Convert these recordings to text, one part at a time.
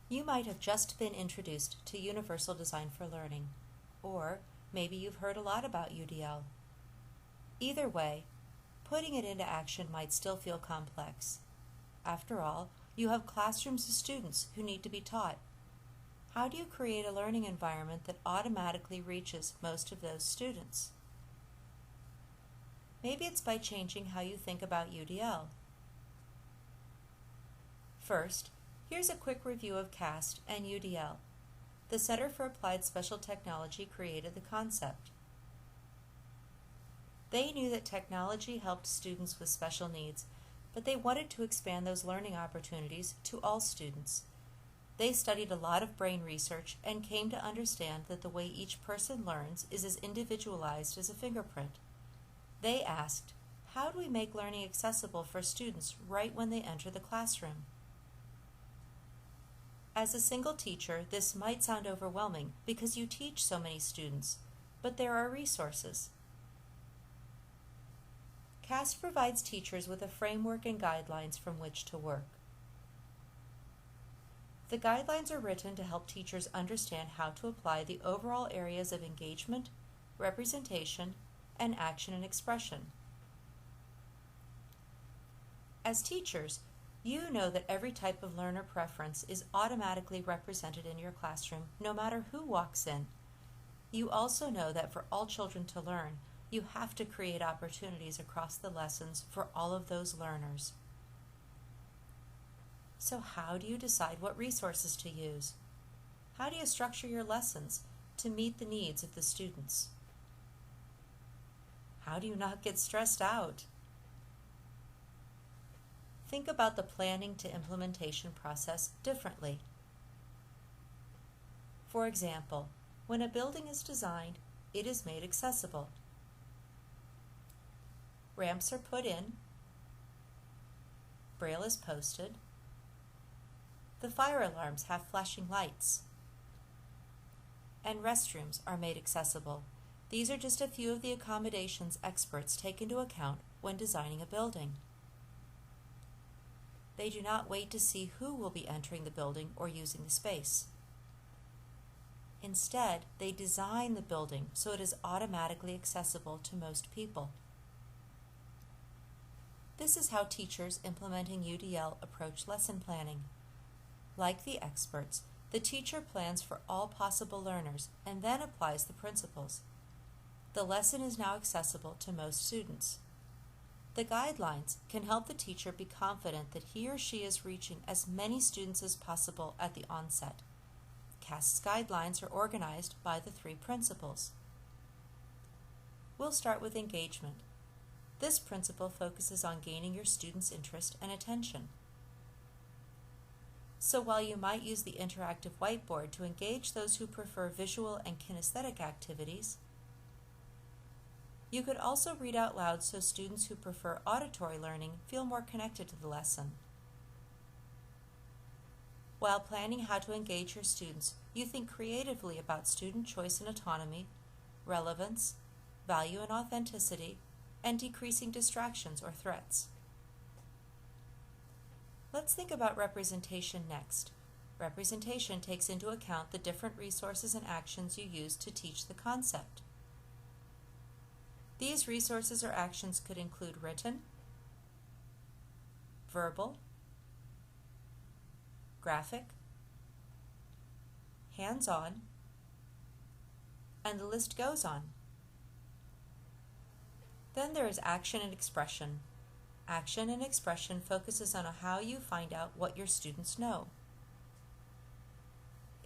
You might have just been introduced to Universal Design for Learning, or maybe you've heard a lot about UDL. Either way, putting it into action might still feel complex. After all, you have classrooms of students who need to be taught. How do you create a learning environment that automatically reaches most of those students? Maybe it's by changing how you think about UDL. First, here's a quick review of CAST and UDL. The Center for Applied Special Technology created the concept. They knew that technology helped students with special needs, but they wanted to expand those learning opportunities to all students. They studied a lot of brain research and came to understand that the way each person learns is as individualized as a fingerprint. They asked, how do we make learning accessible for students right when they enter the classroom? As a single teacher, this might sound overwhelming because you teach so many students, but there are resources. CAST provides teachers with a framework and guidelines from which to work. The guidelines are written to help teachers understand how to apply the overall areas of engagement, representation, and action and expression. As teachers, you know that every type of learner preference is automatically represented in your classroom, no matter who walks in. You also know that for all children to learn, you have to create opportunities across the lessons for all of those learners. So how do you decide what resources to use? How do you structure your lessons to meet the needs of the students? How do you not get stressed out? Think about the planning to implementation process differently. For example, when a building is designed, it is made accessible. Ramps are put in, Braille is posted, the fire alarms have flashing lights, and restrooms are made accessible. These are just a few of the accommodations experts take into account when designing a building. They do not wait to see who will be entering the building or using the space. Instead, they design the building so it is automatically accessible to most people. This is how teachers implementing UDL approach lesson planning. Like the experts, the teacher plans for all possible learners and then applies the principles. The lesson is now accessible to most students. The guidelines can help the teacher be confident that he or she is reaching as many students as possible at the onset. CAST's guidelines are organized by the 3 principles. We'll start with engagement. This principle focuses on gaining your students' interest and attention. So while you might use the interactive whiteboard to engage those who prefer visual and kinesthetic activities, you could also read out loud so students who prefer auditory learning feel more connected to the lesson. While planning how to engage your students, you think creatively about student choice and autonomy, relevance, value and authenticity, and decreasing distractions or threats. Let's think about representation next. Representation takes into account the different resources and actions you use to teach the concept. These resources or actions could include written, verbal, graphic, hands-on, and the list goes on. Then there is action and expression. Action and expression focuses on how you find out what your students know.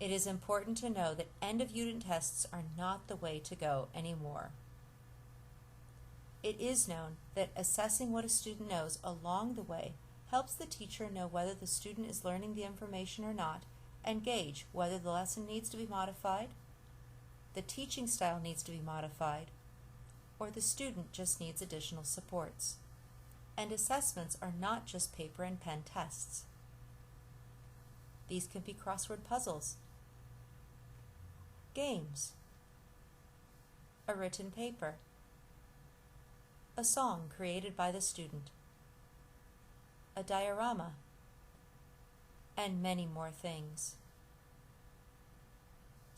It is important to know that end-of-unit tests are not the way to go anymore. It is known that assessing what a student knows along the way helps the teacher know whether the student is learning the information or not and gauge whether the lesson needs to be modified, the teaching style needs to be modified, or the student just needs additional supports. And assessments are not just paper and pen tests. These can be crossword puzzles, games, a written paper, a song created by the student, a diorama, and many more things.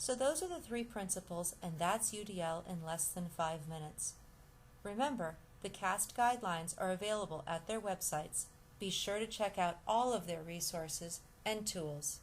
So those are the 3 principles, and that's UDL in less than 5 minutes. Remember, the CAST guidelines are available at their websites. Be sure to check out all of their resources and tools.